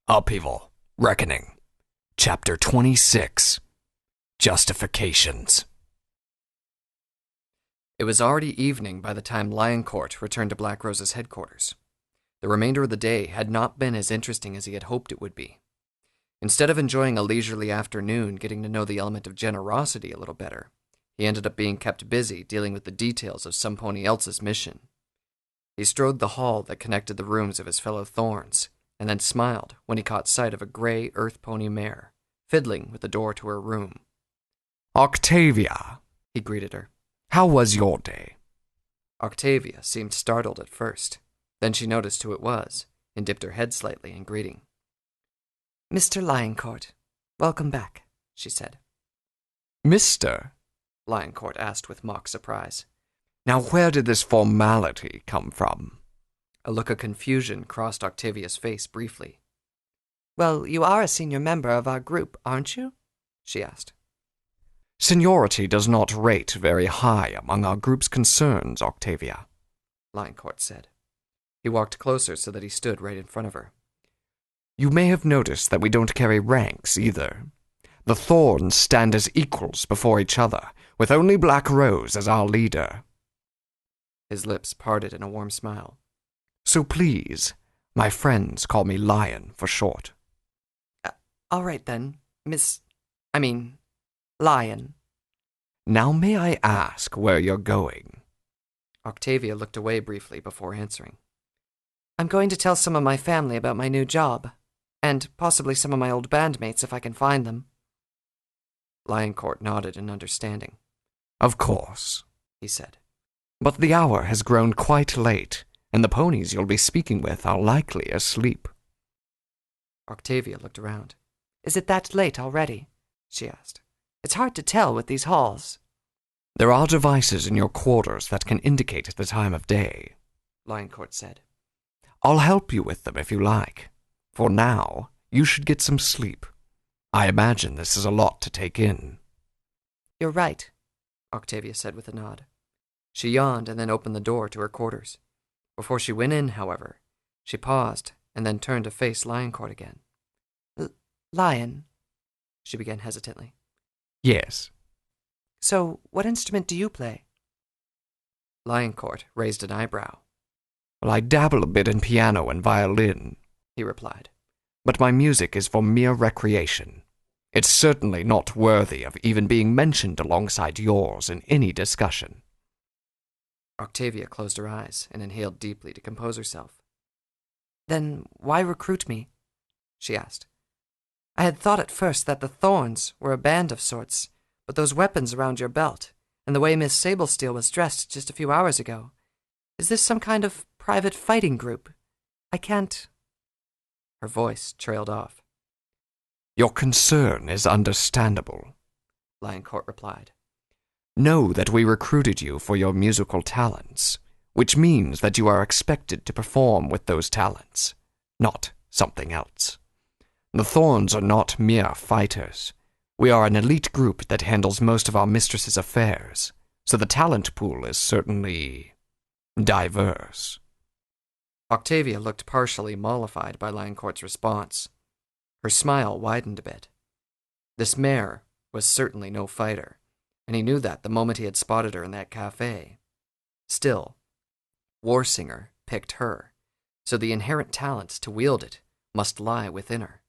Upheaval, Reckoning, Chapter 26, Justifications. It was already evening by the time Lion Court returned to Black Rose's headquarters. The remainder of the day had not been as interesting as he had hoped it would be. Instead of enjoying a leisurely afternoon getting to know the element of generosity a little better, he ended up being kept busy dealing with the details of somebody else's mission. He strode the hall that connected the rooms of his fellow Thorns, and then smiled when he caught sight of a gray earth pony mare, fiddling with the door to her room. "Octavia," he greeted her. "How was your day?" Octavia seemed startled at first. Then she noticed who it was, and dipped her head slightly in greeting. "Mr. Lion Court, welcome back," she said. "Mr.?" Lion Court asked with mock surprise. Now where did this formality come from? A look of confusion crossed Octavia's face briefly. "Well, you are a senior member of our group, aren't you?" she asked. "Seniority does not rate very high among our group's concerns, Octavia," Lion Court said. He walked closer so that he stood right in front of her. "You may have noticed that we don't carry ranks either. The Thorns stand as equals before each other, with only Black Rose as our leader." His lips parted in a warm smile. "So please, my friends call me Lion for short." All right then, Lion. Now may I ask where you're going?" Octavia looked away briefly before answering. "I'm going to tell some of my family about my new job, and possibly some of my old bandmates if I can find them." Lion Court nodded in understanding. "Of course," he said. "But the hour has grown quite late, and the ponies you'll be speaking with are likely asleep." Octavia looked around. "Is it that late already?" she asked. "It's hard to tell with these halls." "There are devices in your quarters that can indicate the time of day," Lion Court said. "I'll help you with them if you like. For now, you should get some sleep. I imagine this is a lot to take in." "You're right," Octavia said with a nod. She yawned and then opened the door to her quarters. Before she went in, however, she paused and then turned to face Lion Court again. "Lion," she began hesitantly. "Yes." "So, what instrument do you play?" Lion Court raised an eyebrow. "Well, I dabble a bit in piano and violin," he replied. "but my music is for mere recreation. It's certainly not worthy of even being mentioned alongside yours in any discussion." Octavia closed her eyes and inhaled deeply to compose herself. "Then why recruit me?" she asked. "I had thought at first that the Thorns were a band of sorts, but those weapons around your belt, and the way Miss Sablesteel was dressed just a few hours ago. Is this some kind of private fighting group? I can't—" Her voice trailed off. "Your concern is understandable," Lion Court replied. "Know that we recruited you for your musical talents, which means that you are expected to perform with those talents, not something else. The Thorns are not mere fighters. We are an elite group that handles most of our mistress's affairs, so the talent pool is certainly diverse." Octavia looked partially mollified by Lion Court's response. Her smile widened a bit. This mare was certainly no fighter, and he knew that the moment he had spotted her in that cafe. Still, Warsinger picked her, so the inherent talents to wield it must lie within her.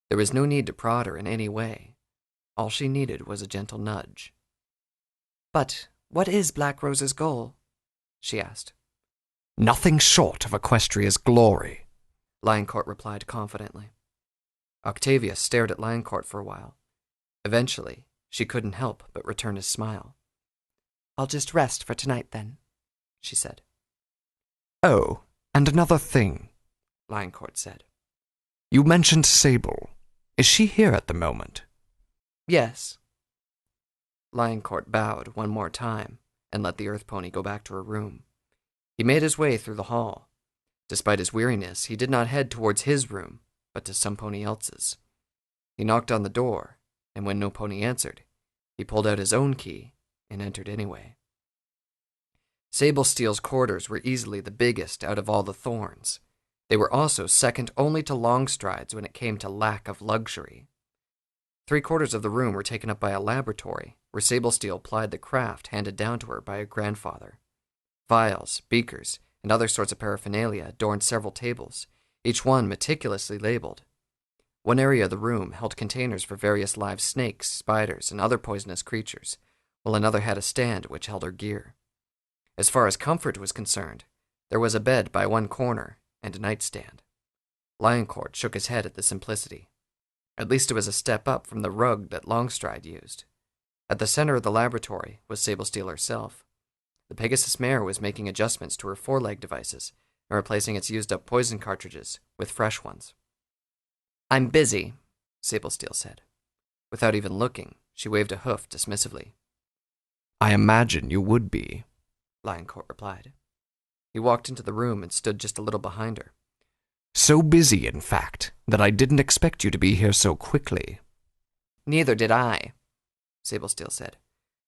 There was no need to prod her in any way. All she needed was a gentle nudge. "But what is Black Rose's goal?" she asked. "Nothing short of Equestria's glory," Lion Court replied confidently. Octavia stared at Lion Court for a while. Eventually, she couldn't help but return his smile. "I'll just rest for tonight then," she said. "Oh, and another thing," Lion Court said. "You mentioned Sable. Is she here at the moment?" "Yes." Lion Court bowed one more time and let the earth pony go back to her room. He made his way through the hall. Despite his weariness, he did not head towards his room, but to some pony else's. He knocked on the door, and when no pony answered, he pulled out his own key and entered anyway. Sablesteel's quarters were easily the biggest out of all the Thorns. They were also second only to Longstride's when it came to lack of luxury. 3/4 of the room were taken up by a laboratory, where Sablesteel plied the craft handed down to her by her grandfather. Vials, beakers, and other sorts of paraphernalia adorned several tables, each one meticulously labeled. One area of the room held containers for various live snakes, spiders, and other poisonous creatures, while another had a stand which held her gear. As far as comfort was concerned, there was a bed by one corner and a nightstand. Lion Court shook his head at the simplicity. At least it was a step up from the rug that Longstride used. At the center of the laboratory was Sablesteel herself. The Pegasus mare was making adjustments to her foreleg devices and replacing its used-up poison cartridges with fresh ones. "I'm busy," Sablesteel said. Without even looking, she waved a hoof dismissively. "I imagine you would be," Lion Court replied. He walked into the room and stood just a little behind her. "So busy, in fact, that I didn't expect you to be here so quickly." "Neither did I," Sablesteel said.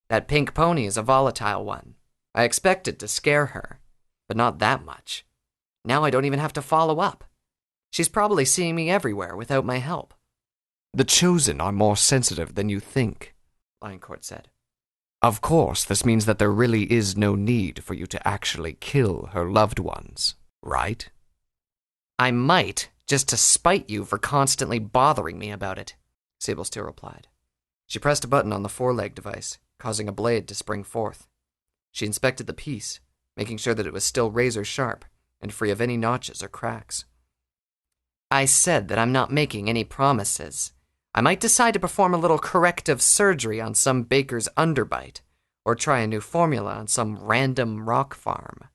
"That pink pony is a volatile one. I expected to scare her, but not that much. Now I don't even have to follow up. She's probably seeing me everywhere without my help." "The Chosen are more sensitive than you think," Lion Court said. "Of course, this means that there really is no need for you to actually kill her loved ones, right?" "I might, just to spite you for constantly bothering me about it," Sablesteel replied. She pressed a button on the foreleg device, causing a blade to spring forth. She inspected the piece, making sure that it was still razor sharp and free of any notches or cracks. "I said that I'm not making any promises. I might decide to perform a little corrective surgery on some baker's underbite, or try a new formula on some random rock farm."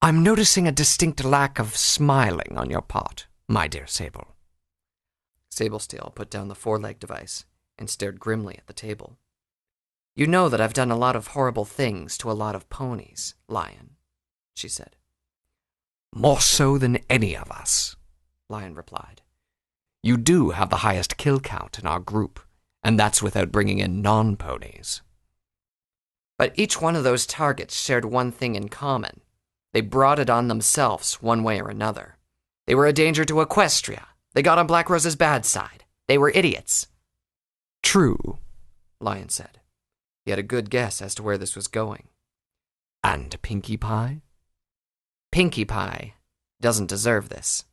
"I'm noticing a distinct lack of smiling on your part, my dear Sable." Sablesteel put down the foreleg device and stared grimly at the table. "You know that I've done a lot of horrible things to a lot of ponies, Lion," she said. "More so than any of us," Lion replied. "You do have the highest kill count in our group, and that's without bringing in non-ponies." "But each one of those targets shared one thing in common. They brought it on themselves one way or another. They were a danger to Equestria. They got on Black Rose's bad side. They were idiots." "True," Lion said. He had a good guess as to where this was going. "And Pinkie Pie?" "Pinkie Pie doesn't deserve this."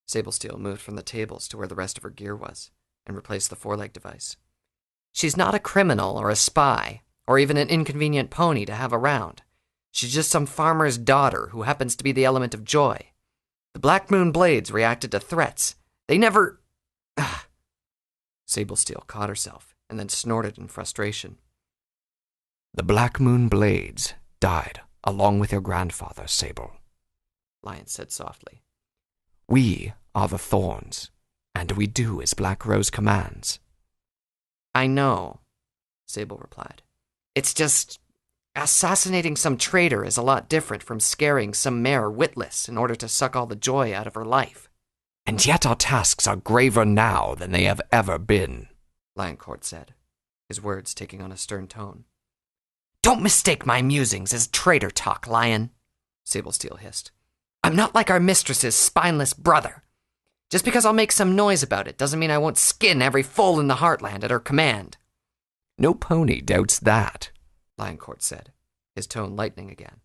Sablesteel moved from the tables to where the rest of her gear was, and replaced the foreleg device. "She's not a criminal or a spy, or even an inconvenient pony to have around. She's just some farmer's daughter who happens to be the element of joy. The Black Moon Blades reacted to threats. They never..." Sablesteel caught herself, and then snorted in frustration. "The Black Moon Blades died along with your grandfather, Sable," Lion said softly. "We are the Thorns, and we do as Black Rose commands." "I know," Sable replied. "It's just... assassinating some traitor is a lot different from scaring some mare witless in order to suck all the joy out of her life." "And yet our tasks are graver now than they have ever been," Lion Court said, his words taking on a stern tone. "Don't mistake my musings as traitor talk, Lion," Sablesteel hissed. "I'm not like our mistress's spineless brother. Just because I'll make some noise about it doesn't mean I won't skin every foal in the Heartland at her command." "No pony doubts that," Lion Court said, his tone lightening again.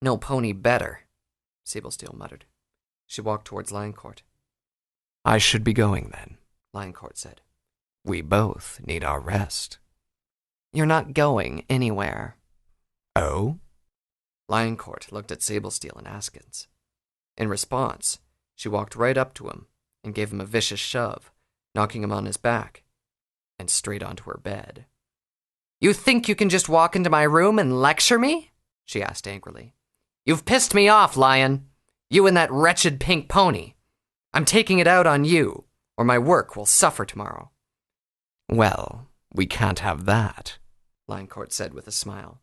"No pony better," Sablesteel muttered. She walked towards Lion Court. "I should be going then," Lion Court said. "We both need our rest." "You're not going anywhere." "Oh?" Lion Court looked at Sablesteel and askance. In response, she walked right up to him and gave him a vicious shove, knocking him on his back and straight onto her bed. "You think you can just walk into my room and lecture me?" she asked angrily. "You've pissed me off, Lion. You and that wretched pink pony. I'm taking it out on you, or my work will suffer tomorrow." "Well, we can't have that," Lion Court said with a smile.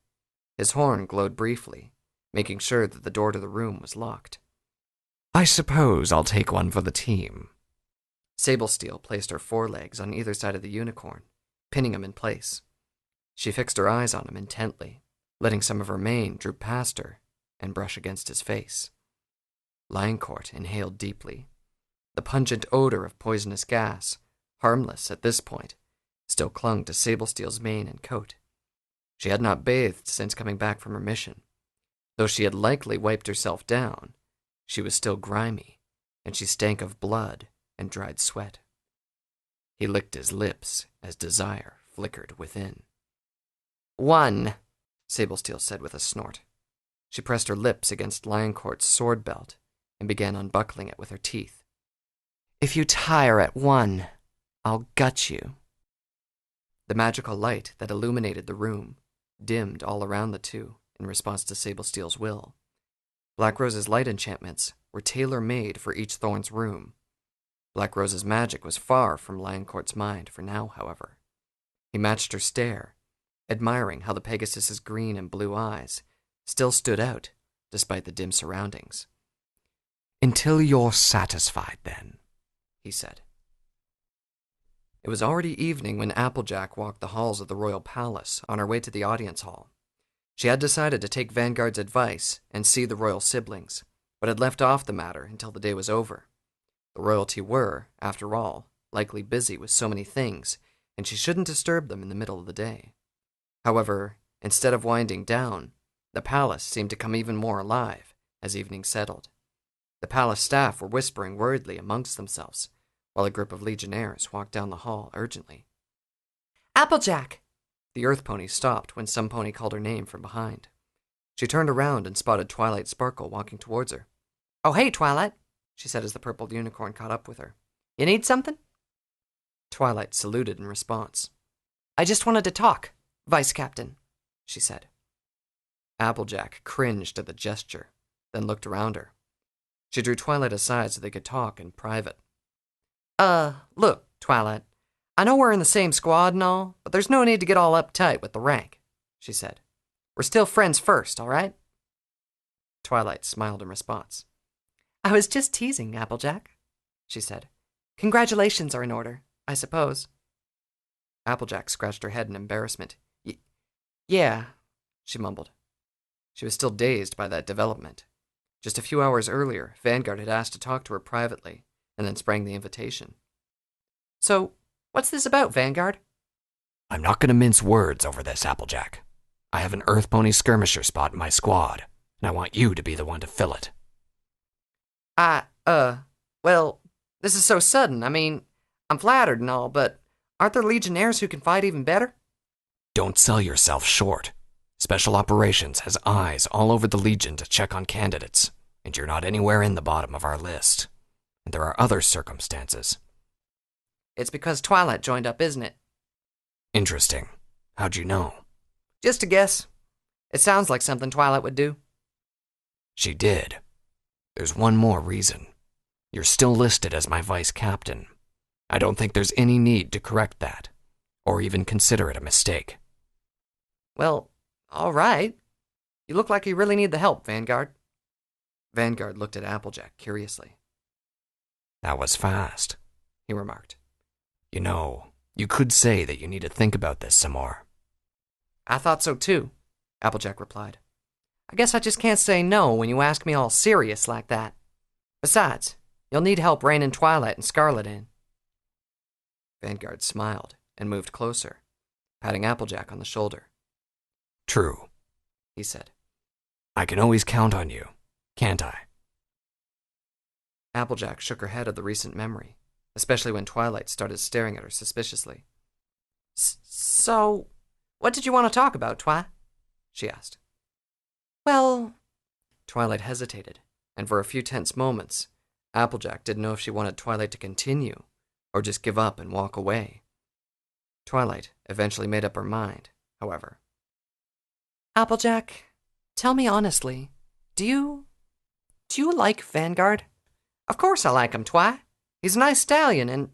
His horn glowed briefly, making sure that the door to the room was locked. "I suppose I'll take one for the team." Sablesteel placed her forelegs on either side of the unicorn, pinning him in place. She fixed her eyes on him intently, letting some of her mane droop past her and brush against his face. Lion Court inhaled deeply. The pungent odor of poisonous gas, harmless at this point, still clung to Sablesteel's mane and coat. She had not bathed since coming back from her mission. Though she had likely wiped herself down, she was still grimy, and she stank of blood and dried sweat. He licked his lips as desire flickered within. 1, Sablesteel said with a snort. She pressed her lips against Lion Court's sword belt and began unbuckling it with her teeth. If you tire at 1, I'll gut you. The magical light that illuminated the room dimmed all around the two in response to Sablesteel's will. Black Rose's light enchantments were tailor-made for each Thorn's room. Black Rose's magic was far from Lion Court's mind for now, however. He matched her stare, admiring how the Pegasus's green and blue eyes still stood out despite the dim surroundings. "Until you're satisfied, then," he said. It was already evening when Applejack walked the halls of the royal palace on her way to the audience hall. She had decided to take Vanguard's advice and see the royal siblings, but had left off the matter until the day was over. The royalty were, after all, likely busy with so many things, and she shouldn't disturb them in the middle of the day. However, instead of winding down, the palace seemed to come even more alive as evening settled. The palace staff were whispering worriedly amongst themselves, while a group of legionnaires walked down the hall urgently. Applejack! The earth pony stopped when some pony called her name from behind. She turned around and spotted Twilight Sparkle walking towards her. Oh, hey, Twilight, she said as the purple unicorn caught up with her. You need something? Twilight saluted in response. I just wanted to talk, Vice Captain, she said. Applejack cringed at the gesture, then looked around her. She drew Twilight aside so they could talk in private. Look, Twilight, I know we're in the same squad and all, but there's no need to get all uptight with the rank, she said. We're still friends first, all right? Twilight smiled in response. I was just teasing, Applejack, she said. Congratulations are in order, I suppose. Applejack scratched her head in embarrassment. Yeah, she mumbled. She was still dazed by that development. Just a few hours earlier, Vanguard had asked to talk to her privately, and then sprang the invitation. So, what's this about, Vanguard? "I'm not going to mince words over this, Applejack. I have an Earth Pony skirmisher spot in my squad, and I want you to be the one to fill it." Well, this is so sudden. I mean, I'm flattered and all, but aren't there legionnaires who can fight even better? Don't sell yourself short. Special Operations has eyes all over the Legion to check on candidates, and you're not anywhere in the bottom of our list. And there are other circumstances. It's because Twilight joined up, isn't it? Interesting. How'd you know? Just a guess. It sounds like something Twilight would do. She did. There's one more reason. You're still listed as my vice captain. I don't think there's any need to correct that, or even consider it a mistake. Well, all right. You look like you really need the help, Vanguard. Vanguard looked at Applejack curiously. "That was fast," he remarked. "You know, you could say that you need to think about this some more." I thought so too, Applejack replied. I guess I just can't say no when you ask me all serious like that. Besides, you'll need help reining Twilight and Scarlet in. Vanguard smiled and moved closer, patting Applejack on the shoulder. "True," he said. "I can always count on you, can't I?" Applejack shook her head at the recent memory, especially when Twilight started staring at her suspiciously. So, what did you want to talk about, Twi? She asked. Well... Twilight hesitated, and for a few tense moments, Applejack didn't know if she wanted Twilight to continue, or just give up and walk away. Twilight eventually made up her mind, however. Applejack, tell me honestly, do you like Vanguard? Of course I like him, Twi. He's a nice stallion and...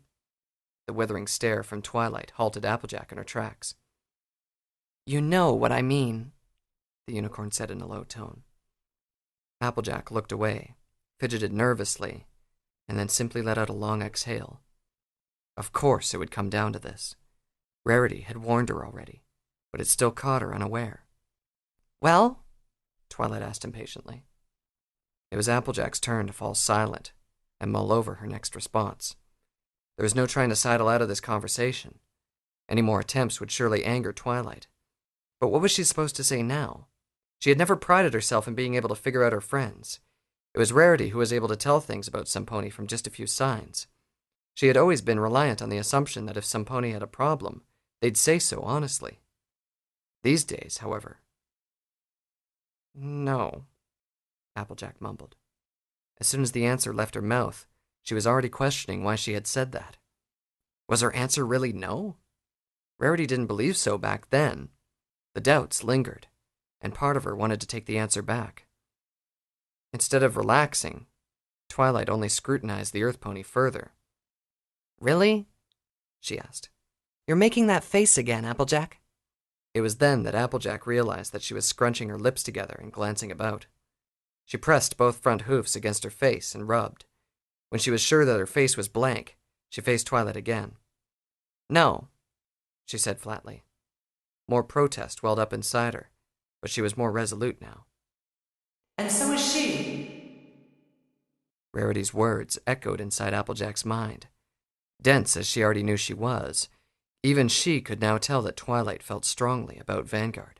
The withering stare from Twilight halted Applejack in her tracks. You know what I mean, the unicorn said in a low tone. Applejack looked away, fidgeted nervously, and then simply let out a long exhale. Of course it would come down to this. Rarity had warned her already, but it still caught her unaware. Well? Twilight asked impatiently. It was Applejack's turn to fall silent and mull over her next response. There was no trying to sidle out of this conversation. Any more attempts would surely anger Twilight. But what was she supposed to say now? She had never prided herself in being able to figure out her friends. It was Rarity who was able to tell things about Semponi from just a few signs. She had always been reliant on the assumption that if Semponi had a problem, they'd say so honestly. These days, however... No, Applejack mumbled. As soon as the answer left her mouth, she was already questioning why she had said that. Was her answer really no? Rarity didn't believe so back then. The doubts lingered, and part of her wanted to take the answer back. Instead of relaxing, Twilight only scrutinized the Earth Pony further. Really? She asked. You're making that face again, Applejack. It was then that Applejack realized that she was scrunching her lips together and glancing about. She pressed both front hoofs against her face and rubbed. When she was sure that her face was blank, she faced Twilight again. No, she said flatly. More protest welled up inside her, but she was more resolute now. And so is she. Rarity's words echoed inside Applejack's mind. Dense as she already knew she was, even she could now tell that Twilight felt strongly about Vanguard.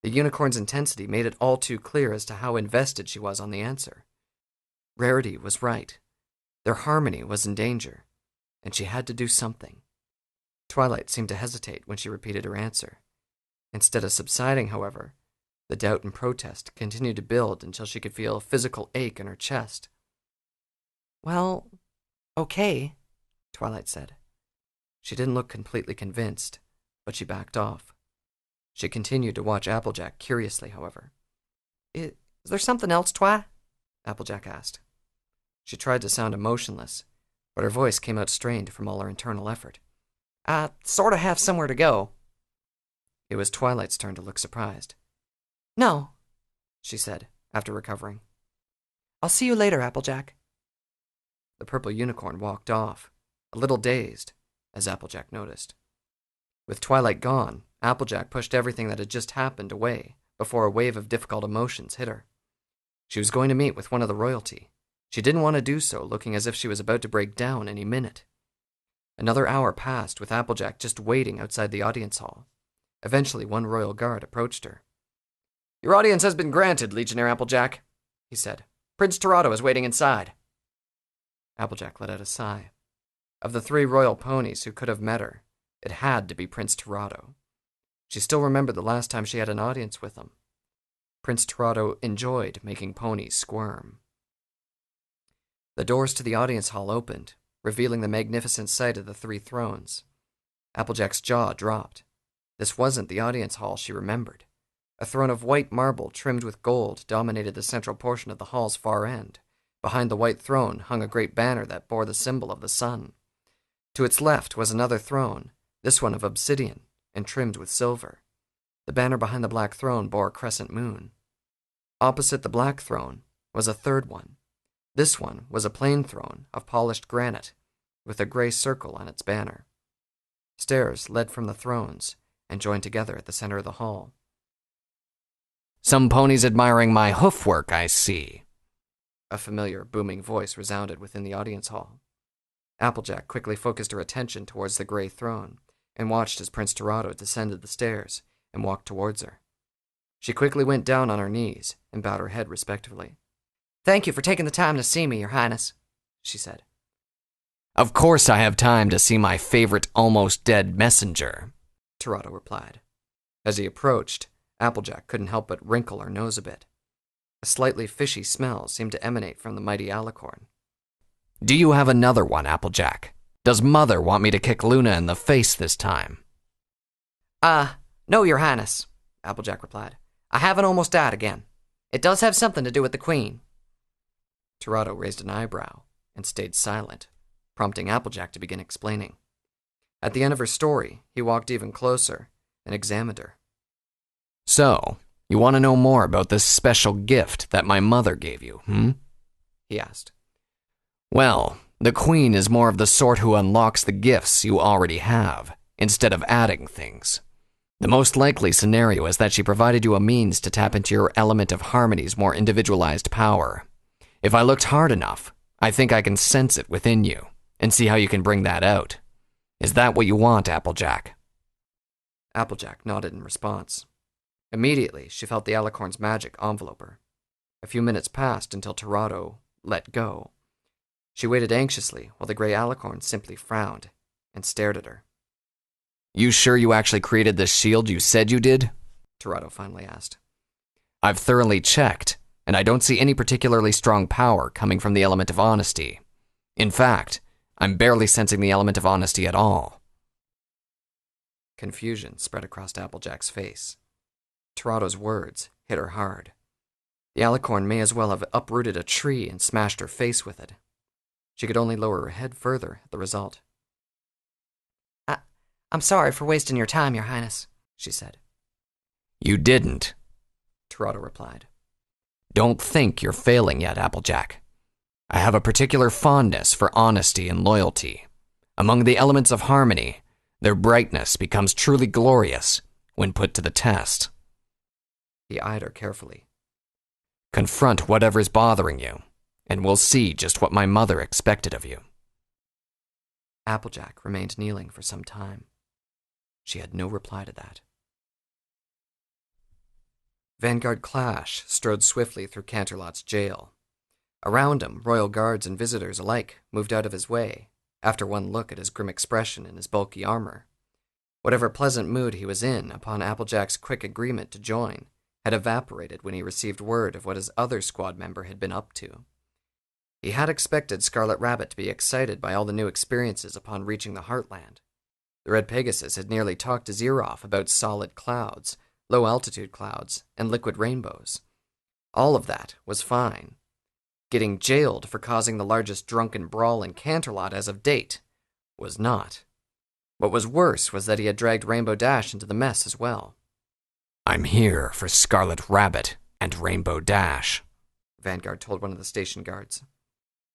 The unicorn's intensity made it all too clear as to how invested she was on the answer. Rarity was right. Their harmony was in danger, and she had to do something. Twilight seemed to hesitate when she repeated her answer. Instead of subsiding, however, the doubt and protest continued to build until she could feel a physical ache in her chest. Well, okay, Twilight said. She didn't look completely convinced, but she backed off. She continued to watch Applejack curiously, however. Is there something else, Twi? Applejack asked. She tried to sound emotionless, but her voice came out strained from all her internal effort. I sort of have somewhere to go. It was Twilight's turn to look surprised. No, she said, after recovering. I'll see you later, Applejack. The purple unicorn walked off, a little dazed, as Applejack noticed. With Twilight gone, Applejack pushed everything that had just happened away before a wave of difficult emotions hit her. She was going to meet with one of the royalty. She didn't want to do so, looking as if she was about to break down any minute. Another hour passed with Applejack just waiting outside the audience hall. Eventually, one royal guard approached her. "Your audience has been granted, Legionnaire Applejack," he said. "Prince Torado is waiting inside." Applejack let out a sigh. Of the 3 royal ponies who could have met her, it had to be Prince Torado. She still remembered the last time she had an audience with him. Prince Torado enjoyed making ponies squirm. The doors to the audience hall opened, revealing the magnificent sight of the 3 thrones. Applejack's jaw dropped. This wasn't the audience hall she remembered. A throne of white marble trimmed with gold dominated the central portion of the hall's far end. Behind the white throne hung a great banner that bore the symbol of the sun. To its left was another throne, this one of obsidian, and trimmed with silver. The banner behind the black throne bore a crescent moon. Opposite the black throne was a third one. This one was a plain throne of polished granite, with a gray circle on its banner. Stairs led from the thrones and joined together at the center of the hall. "Some ponies admiring my hoofwork, I see." A familiar, booming voice resounded within the audience hall. Applejack quickly focused her attention towards the gray throne and watched as Prince Torado descended the stairs and walked towards her. She quickly went down on her knees and bowed her head respectfully. "Thank you for taking the time to see me, Your Highness," she said. "Of course I have time to see my favorite almost dead messenger," Torado replied. As he approached, Applejack couldn't help but wrinkle her nose a bit. A slightly fishy smell seemed to emanate from the mighty alicorn. "Do you have another one, Applejack? Does Mother want me to kick Luna in the face this time?" No, Your Highness," Applejack replied. "I haven't almost died again. It does have something to do with the Queen." Torado raised an eyebrow and stayed silent, prompting Applejack to begin explaining. At the end of her story, he walked even closer and examined her. "So, you want to know more about this special gift that my mother gave you, he asked. "Well, the Queen is more of the sort who unlocks the gifts you already have, instead of adding things. The most likely scenario is that she provided you a means to tap into your element of harmony's more individualized power. If I looked hard enough, I think I can sense it within you and see how you can bring that out. Is that what you want, Applejack? Applejack nodded in response. Immediately, she felt the alicorn's magic envelope her. A few minutes passed until Torado let go. She waited anxiously while the gray alicorn simply frowned and stared at her. You sure you actually created this shield you said you did? Torado finally asked. I've thoroughly checked, and I don't see any particularly strong power coming from the element of honesty. In fact, I'm barely sensing the element of honesty at all. Confusion spread across Applejack's face. Torado's words hit her hard. The alicorn may as well have uprooted a tree and smashed her face with it. She could only lower her head further at the result. I'm sorry for wasting your time, Your Highness, she said. You didn't, Torado replied. Don't think you're failing yet, Applejack. I have a particular fondness for honesty and loyalty. Among the elements of harmony, their brightness becomes truly glorious when put to the test. He eyed her carefully. Confront whatever's bothering you, and we'll see just what my mother expected of you. Applejack remained kneeling for some time. She had no reply to that. Vanguard Clash strode swiftly through Canterlot's jail. Around him, royal guards and visitors alike moved out of his way, after one look at his grim expression and his bulky armor. Whatever pleasant mood he was in upon Applejack's quick agreement to join had evaporated when he received word of what his other squad member had been up to. He had expected Scarlet Rabbit to be excited by all the new experiences upon reaching the Heartland. The Red Pegasus had nearly talked his ear off about solid clouds, low-altitude clouds, and liquid rainbows. All of that was fine. Getting jailed for causing the largest drunken brawl in Canterlot as of date was not. What was worse was that he had dragged Rainbow Dash into the mess as well. I'm here for Scarlet Rabbit and Rainbow Dash, Vanguard told one of the station guards.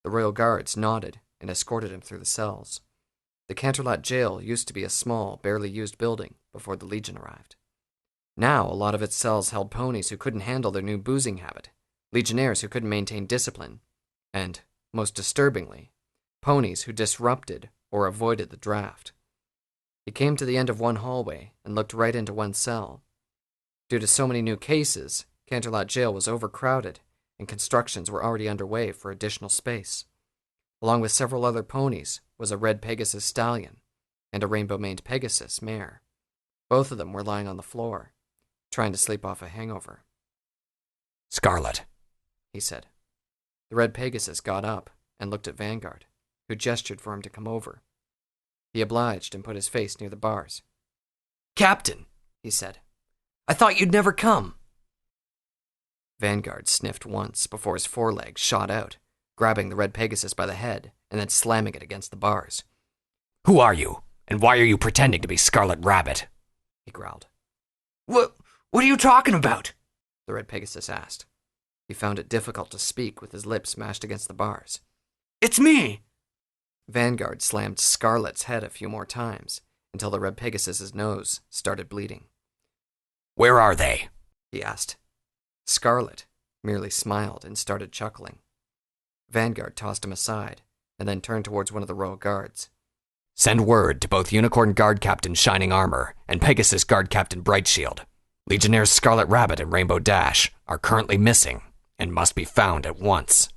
The royal guards nodded and escorted him through the cells. The Canterlot jail used to be a small, barely used building before the Legion arrived. Now, a lot of its cells held ponies who couldn't handle their new boozing habit, legionnaires who couldn't maintain discipline, and, most disturbingly, ponies who disrupted or avoided the draft. He came to the end of one hallway and looked right into one cell. Due to so many new cases, Canterlot jail was overcrowded, and constructions were already underway for additional space. Along with several other ponies was a red Pegasus stallion and a rainbow-maned Pegasus mare. Both of them were lying on the floor, trying to sleep off a hangover. Scarlet, he said. The red Pegasus got up and looked at Vanguard, who gestured for him to come over. He obliged and put his face near the bars. Captain, he said, I thought you'd never come. Vanguard sniffed once before his forelegs shot out, grabbing the red Pegasus by the head and then slamming it against the bars. Who are you, and why are you pretending to be Scarlet Rabbit? He growled. What are you talking about? The red Pegasus asked. He found it difficult to speak with his lips mashed against the bars. It's me! Vanguard slammed Scarlet's head a few more times until the red Pegasus's nose started bleeding. Where are they? He asked. Scarlet merely smiled and started chuckling. Vanguard tossed him aside and then turned towards one of the royal guards. Send word to both Unicorn Guard Captain Shining Armor and Pegasus Guard Captain Brightshield. Legionnaires Scarlet Rabbit and Rainbow Dash are currently missing and must be found at once.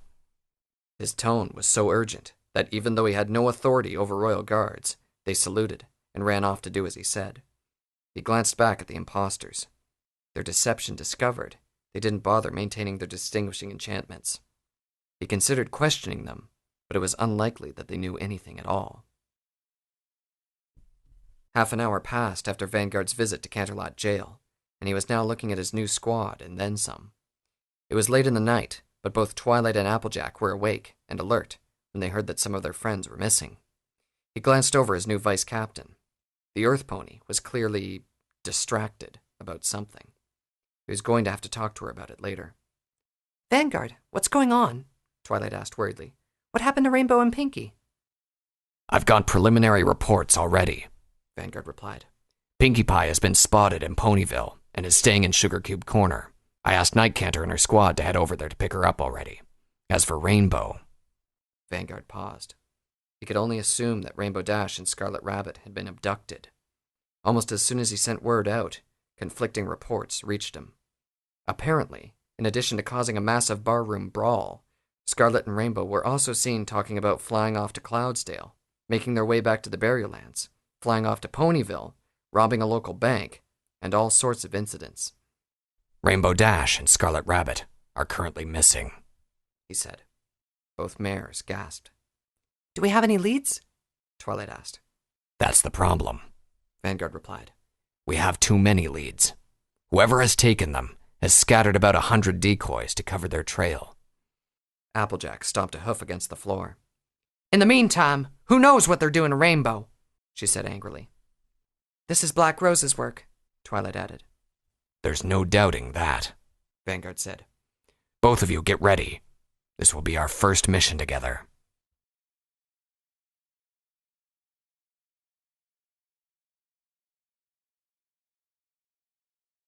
His tone was so urgent that even though he had no authority over royal guards, they saluted and ran off to do as he said. He glanced back at the impostors. Their deception discovered, they didn't bother maintaining their distinguishing enchantments. He considered questioning them, but it was unlikely that they knew anything at all. Half an hour passed after Vanguard's visit to Canterlot Jail, and he was now looking at his new squad and then some. It was late in the night, but both Twilight and Applejack were awake and alert when they heard that some of their friends were missing. He glanced over his new vice captain. The Earth Pony was clearly distracted about something. He was going to have to talk to her about it later. Vanguard, what's going on? Twilight asked worriedly. What happened to Rainbow and Pinky? I've got preliminary reports already, Vanguard replied. Pinkie Pie has been spotted in Ponyville and is staying in Sugar Cube Corner. I asked Night Canter and her squad to head over there to pick her up already. As for Rainbow... Vanguard paused. He could only assume that Rainbow Dash and Scarlet Rabbit had been abducted. Almost as soon as he sent word out, conflicting reports reached him. Apparently, in addition to causing a massive barroom brawl, Scarlet and Rainbow were also seen talking about flying off to Cloudsdale, making their way back to the Barrierlands, flying off to Ponyville, robbing a local bank, and all sorts of incidents. Rainbow Dash and Scarlet Rabbit are currently missing, he said. Both mares gasped. Do we have any leads? Twilight asked. That's the problem, Vanguard replied. We have too many leads. Whoever has taken them has scattered about 100 decoys to cover their trail. Applejack stomped a hoof against the floor. In the meantime, who knows what they're doing to Rainbow? She said angrily. This is Black Rose's work, Twilight added. There's no doubting that, Vanguard said. Both of you get ready. This will be our first mission together.